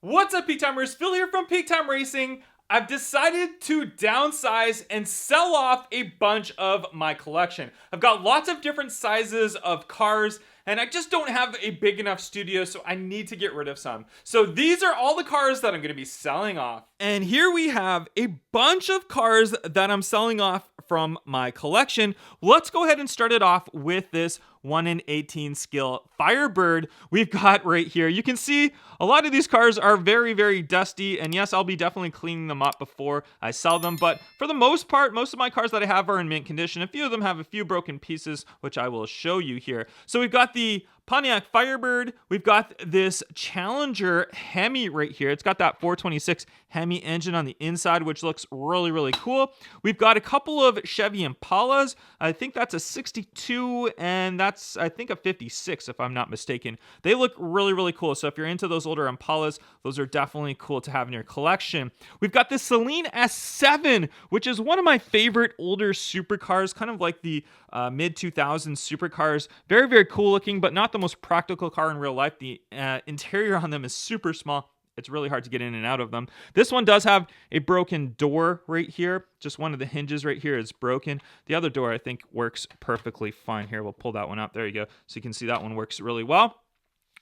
What's up, Peak Timers? Phil here from Peak Time Racing. I've decided to downsize and sell off a bunch of my collection. I've got lots of different sizes of cars, and I just don't have a big enough studio, so I need to get rid of some. So these are all the cars that I'm going to be selling off. And here we have a bunch of cars that I'm selling off from my collection. Let's go ahead and start it off with this 1 in 18 scale Firebird we've got right here. You can see a lot of these cars are very, very dusty, and yes, I'll be definitely cleaning them up before I sell them, but for the most part, most of my cars that I have are in mint condition. A few of them have a few broken pieces, which I will show you here. So we've got the Pontiac Firebird. We've got this Challenger Hemi right here. It's got that 426 Hemi engine on the inside, which looks really, really cool. We've got a couple of Chevy Impalas. I think that's a 62, and that's, I think, a 56, if I'm not mistaken. They look really, really cool. So if you're into those older Impalas, those are definitely cool to have in your collection. We've got the Celine S7, which is one of my favorite older supercars, kind of like the mid-2000s supercars. Very, very cool looking, but not the most practical car in real life. The interior on them is super small. It's really hard to get in and out of them. This one does have a broken door right here. Just one of the hinges right here is broken. The other door, I think, works perfectly fine. Here, we'll pull that one up. There you go. So you can see that one works really well.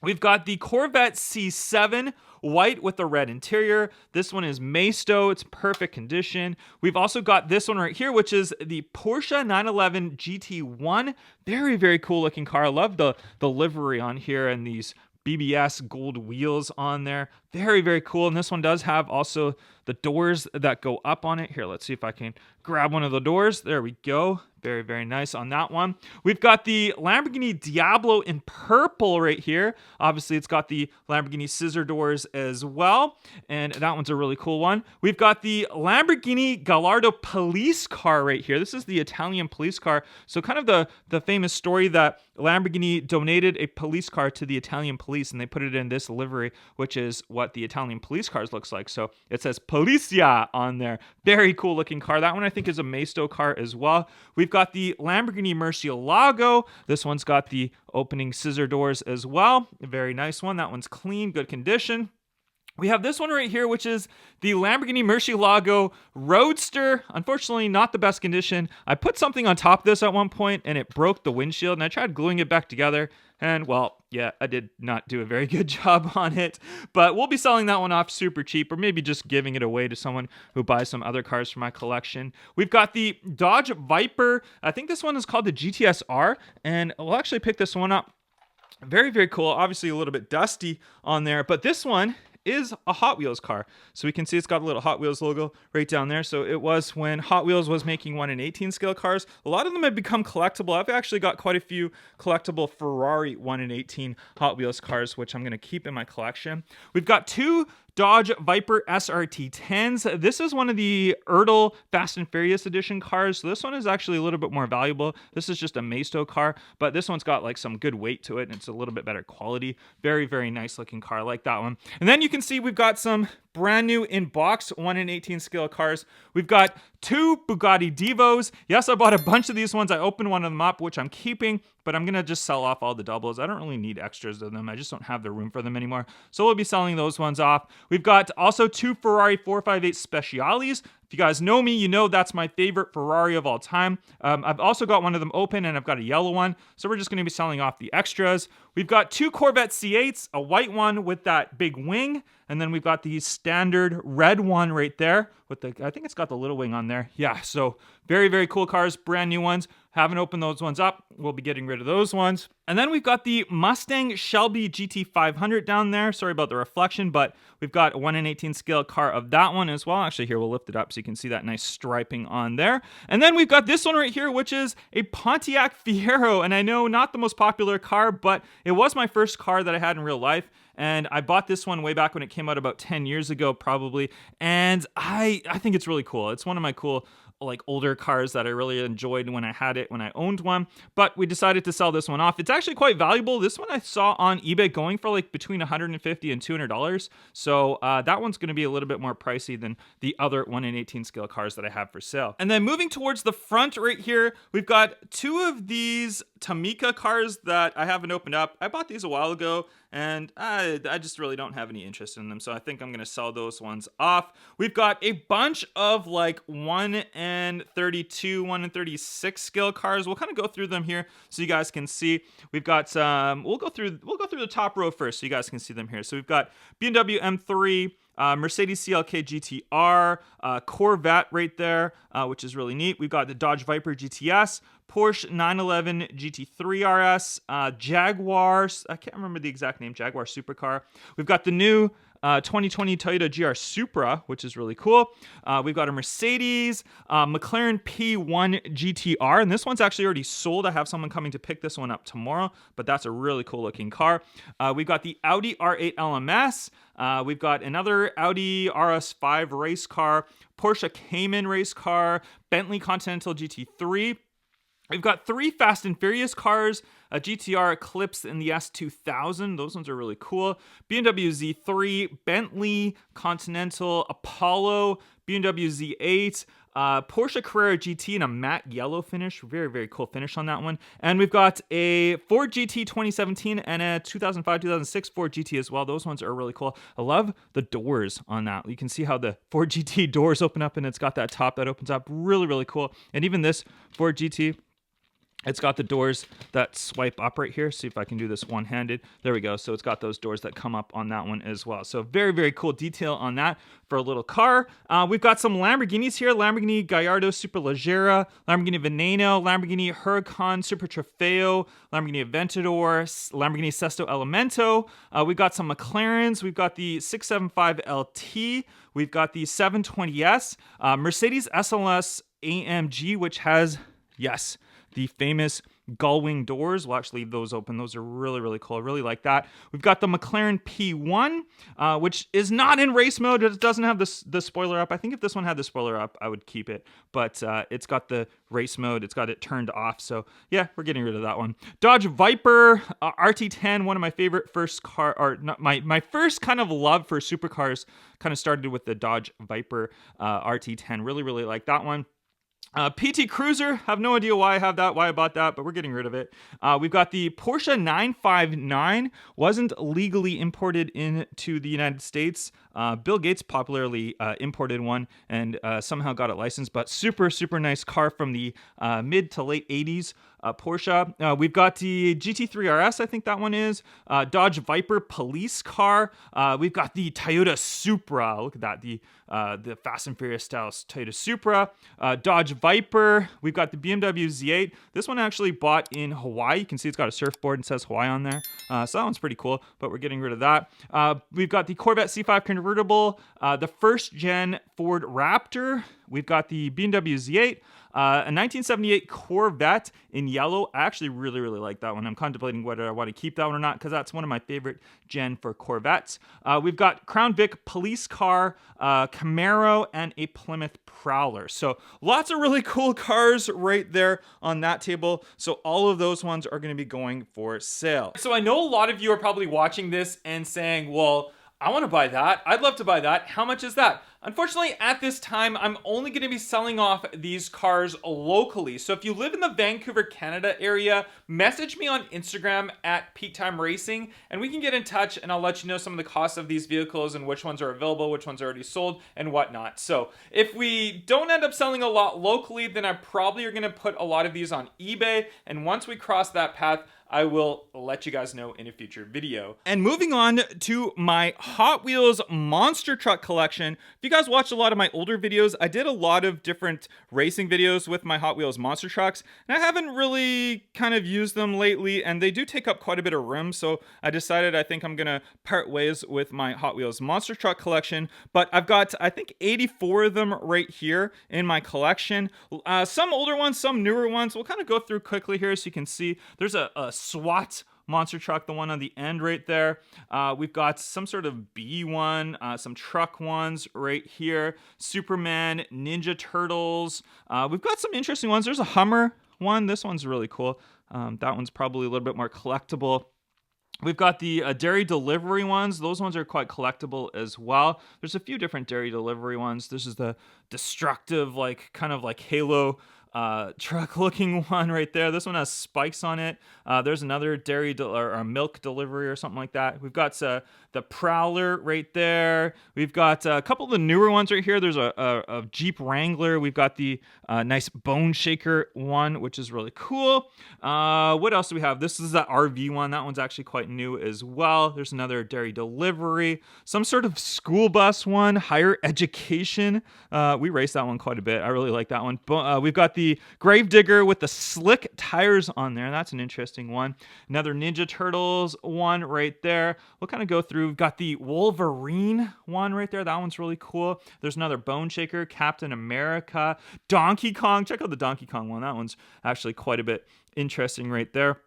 We've got the Corvette C7, white with a red interior. This one is Maisto. It's perfect condition. We've also got this one right here, which is the Porsche 911 GT1. Very, very cool looking car. I love the livery on here and these BBS gold wheels on there. Very, very cool. And this one does have also the doors that go up on it. Here, let's see if I can grab one of the doors. There we go. Very, very nice on that one. We've got the Lamborghini Diablo in purple right here. Obviously, it's got the Lamborghini scissor doors as well, and that one's a really cool one. We've got the Lamborghini Gallardo police car right here. This is the Italian police car. So kind of the famous story that Lamborghini donated a police car to the Italian police, and they put it in this livery, which is what the Italian police cars looks like. So it says Polizia on there. Very cool looking car. That one I think is a Maisto car as well. We've got the Lamborghini Murcielago. This one's got the opening scissor doors as well. A very nice one. That one's clean, good condition. We have this one right here, which is the Lamborghini Murcielago Roadster. Unfortunately, not the best condition. I put something on top of this at one point, and it broke the windshield, and I tried gluing it back together, and, well, yeah, I did not do a very good job on it, but we'll be selling that one off super cheap, or maybe just giving it away to someone who buys some other cars from my collection. We've got the Dodge Viper. I think this one is called the GTS-R, and we'll actually pick this one up. Very, very cool. Obviously, a little bit dusty on there, but this one is a Hot Wheels car. So we can see it's got a little Hot Wheels logo right down there. So it was when Hot Wheels was making 1 in 18 scale cars. A lot of them have become collectible. I've actually got quite a few collectible Ferrari 1 in 18 Hot Wheels cars, which I'm going to keep in my collection. We've got two Dodge Viper SRT10s. This is one of the Erdl Fast and Furious edition cars. So this one is actually a little bit more valuable. This is just a Maisto car, but this one's got like some good weight to it, and it's a little bit better quality. Very, very nice looking car. I like that one. And then you can see we've got some brand new in box 1 in 18 scale cars. We've got two Bugatti Divos. Yes, I bought a bunch of these ones. I opened one of them up, which I'm keeping, but I'm going to just sell off all the doubles. I don't really need extras of them. I just don't have the room for them anymore. So we'll be selling those ones off. We've got also two Ferrari 458 Speciales. If you guys know me, you know that's my favorite Ferrari of all time. I've also got one of them open, and I've got a yellow one. So we're just going to be selling off the extras. We've got two Corvette C8s, a white one with that big wing, and then we've got the standard red one right there with the, I think it's got the little wing on there. Yeah, so very, very cool cars, brand new ones. Haven't opened those ones up. We'll be getting rid of those ones. And then we've got the Mustang Shelby GT500 down there. Sorry about the reflection, but we've got a 1 in 18 scale car of that one as well. Actually, here, we'll lift it up so you can see that nice striping on there. And then we've got this one right here, which is a Pontiac Fiero. And I know not the most popular car, but it was my first car that I had in real life. And I bought this one way back when it came out about 10 years ago, probably. And I think it's really cool. It's one of my cool like older cars that I really enjoyed when I had it, when I owned one, but we decided to sell this one off. It's actually quite valuable. This one I saw on eBay going for like between $150 and $200. So that one's going to be a little bit more pricey than the other 1 in 18 scale cars that I have for sale. And then moving towards the front right here, we've got two of these Tamica cars that I haven't opened up. I bought these a while ago, and I just really don't have any interest in them, so I think I'm gonna sell those ones off. We've got a bunch of like 1 and 32, 1 and 36 scale cars. We'll kind of go through them here so you guys can see. We've got some. We'll go through the top row first so you guys can see them here. So we've got BMW M3. Mercedes CLK GTR, Corvette right there, which is really neat. We've got the Dodge Viper GTS, Porsche 911 GT3 RS, Jaguar, I can't remember the exact name, Jaguar supercar. We've got the new 2020 Toyota GR Supra, which is really cool. We've got a Mercedes, McLaren P1 GTR, and this one's actually already sold. I have someone coming to pick this one up tomorrow, but that's a really cool looking car. We've got the Audi R8 LMS. We've got another Audi RS5 race car, Porsche Cayman race car, Bentley Continental GT3. We've got 3 Fast and Furious cars, a GTR Eclipse and the S2000. Those ones are really cool. BMW Z3, Bentley Continental, Apollo, BMW Z8, Porsche Carrera GT in a matte yellow finish. Very, very cool finish on that one. And we've got a Ford GT 2017 and a 2005-2006 Ford GT as well. Those ones are really cool. I love the doors on that. You can see how the Ford GT doors open up and it's got that top that opens up. Really, really cool. And even this Ford GT, it's got the doors that swipe up right here. See if I can do this one-handed. There we go. So it's got those doors that come up on that one as well. So very, very cool detail on that for a little car. We've got some Lamborghinis here. Lamborghini Gallardo Superleggera, Lamborghini Veneno, Lamborghini Huracan Super Trofeo, Lamborghini Aventador, Lamborghini Sesto Elemento. We've got some McLarens. We've got the 675 LT. We've got the 720S, Mercedes SLS AMG, which has, yes, the famous gull-wing doors. We'll actually leave those open. Those are really, really cool. I really like that. We've got the McLaren P1, which is not in race mode. It doesn't have the spoiler up. I think if this one had the spoiler up, I would keep it. But it's got the race mode. It's got it turned off. So yeah, we're getting rid of that one. Dodge Viper RT10, one of my favorite first car, or not, my first kind of love for supercars kind of started with the Dodge Viper RT10. Really, really like that one. PT Cruiser, have no idea why I have that, why I bought that, but we're getting rid of it. We've got the Porsche 959, wasn't legally imported into the United States. Bill Gates popularly imported one and somehow got it licensed, but super, super nice car from the mid to late 80s. Porsche. We've got the GT3 RS, I think that one is. Dodge Viper police car. We've got the Toyota Supra. Look at that, the Fast and Furious style Toyota Supra. Dodge Viper. We've got the BMW Z8. This one I actually bought in Hawaii. You can see it's got a surfboard and says Hawaii on there. So that one's pretty cool, but we're getting rid of that. We've got the Corvette C5 convertible, the first gen Ford Raptor. We've got the BMW Z8. A 1978 Corvette in yellow. I actually really, really like that one. I'm contemplating whether I want to keep that one or not because that's one of my favorite gen for Corvettes. We've got Crown Vic police car, Camaro, and a Plymouth Prowler. So lots of really cool cars right there on that table. So all of those ones are going to be going for sale. So I know a lot of you are probably watching this and saying, well, I want to buy that. I'd love to buy that. How much is that? Unfortunately, at this time, I'm only going to be selling off these cars locally. So if you live in the Vancouver, Canada area, message me on Instagram at Peak Time Racing, and we can get in touch and I'll let you know some of the costs of these vehicles and which ones are available, which ones are already sold, and whatnot. So if we don't end up selling a lot locally, then I probably are going to put a lot of these on eBay. And once we cross that path, I will let you guys know in a future video. And moving on to my Hot Wheels monster truck collection. If you guys watched a lot of my older videos, I did a lot of different racing videos with my Hot Wheels monster trucks, and I haven't really kind of used them lately, and they do take up quite a bit of room, so I decided I think I'm gonna part ways with my Hot Wheels monster truck collection. But I've got, I think, 84 of them right here in my collection. Some older ones, some newer ones. We'll kind of go through quickly here so you can see. There's a SWAT monster truck, the one on the end right there. We've got some sort of bee one, some truck ones right here. Superman, Ninja Turtles. We've got some interesting ones. There's a Hummer one. This one's really cool. That one's probably a little bit more collectible. We've got the dairy delivery ones. Those ones are quite collectible as well. There's a few different dairy delivery ones. This is the destructive, like kind of like Halo truck looking one right there. This one has spikes on it. There's another or milk delivery or something like that. We've got the Prowler right there. We've got a couple of the newer ones right here. There's a Jeep Wrangler. We've got the nice Bone Shaker one, which is really cool. What else do we have? This is the RV one. That one's actually quite new as well. There's another dairy delivery, some sort of school bus one, higher education. We raced that one quite a bit. I really like that one. We've got the Gravedigger with the slick tires on there. That's an interesting one. Another Ninja Turtles one right there. We'll kind of go through. We've got the Wolverine one right there. That one's really cool. There's another Bone Shaker, Captain America, Donkey Kong. Check out the Donkey Kong one. That one's actually quite a bit interesting right there.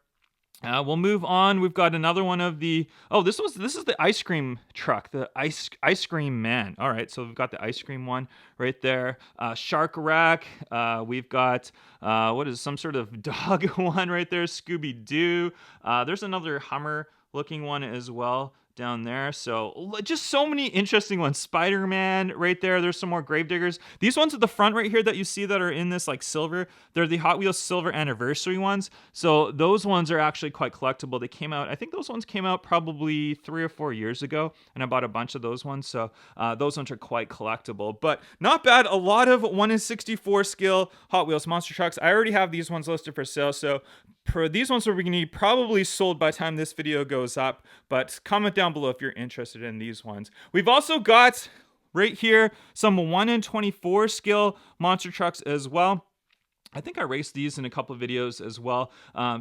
We'll move on. We've got another one of the. Oh, this is the ice cream truck, the ice cream man. All right, so we've got the ice cream one right there. Shark Rack. We've got what is some sort of dog one right there. Scooby Doo. There's another Hummer looking one as well down there. So just so many interesting ones. Spider-Man right there. There's some more Gravediggers. These ones at the front right here that you see that are in this like silver, they're the Hot Wheels Silver Anniversary ones. So those ones are actually quite collectible. They came out, I think those ones came out probably 3 or 4 years ago, and I bought a bunch of those ones. So those ones are quite collectible, but not bad. A lot of 1 in 64 scale Hot Wheels monster trucks. I already have these ones listed for sale. So for these ones are going to be probably sold by the time this video goes up, but comment down below if you're interested in these ones. We've also got right here some 1 in 24 scale monster trucks as well. I think I raced these in a couple of videos as well.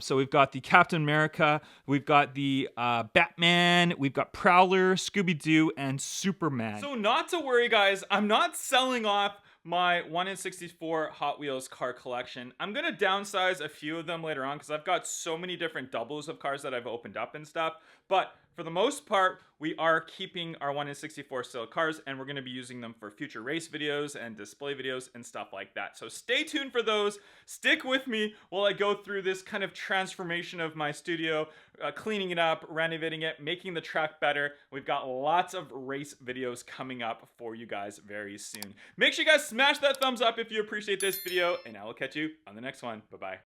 So we've got the Captain America, we've got the Batman, we've got Prowler, Scooby-Doo, and Superman. So not to worry, guys, I'm not selling off my 1 in 64 Hot Wheels car collection. I'm gonna downsize a few of them later on because I've got so many different doubles of cars that I've opened up and stuff. But for the most part, we are keeping our 1 in 64 still cars, and we're going to be using them for future race videos and display videos and stuff like that. So stay tuned for those. Stick with me while I go through this kind of transformation of my studio, cleaning it up, renovating it, making the track better. We've got lots of race videos coming up for you guys very soon. Make sure you guys smash that thumbs up if you appreciate this video, and I will catch you on the next one. Bye-bye.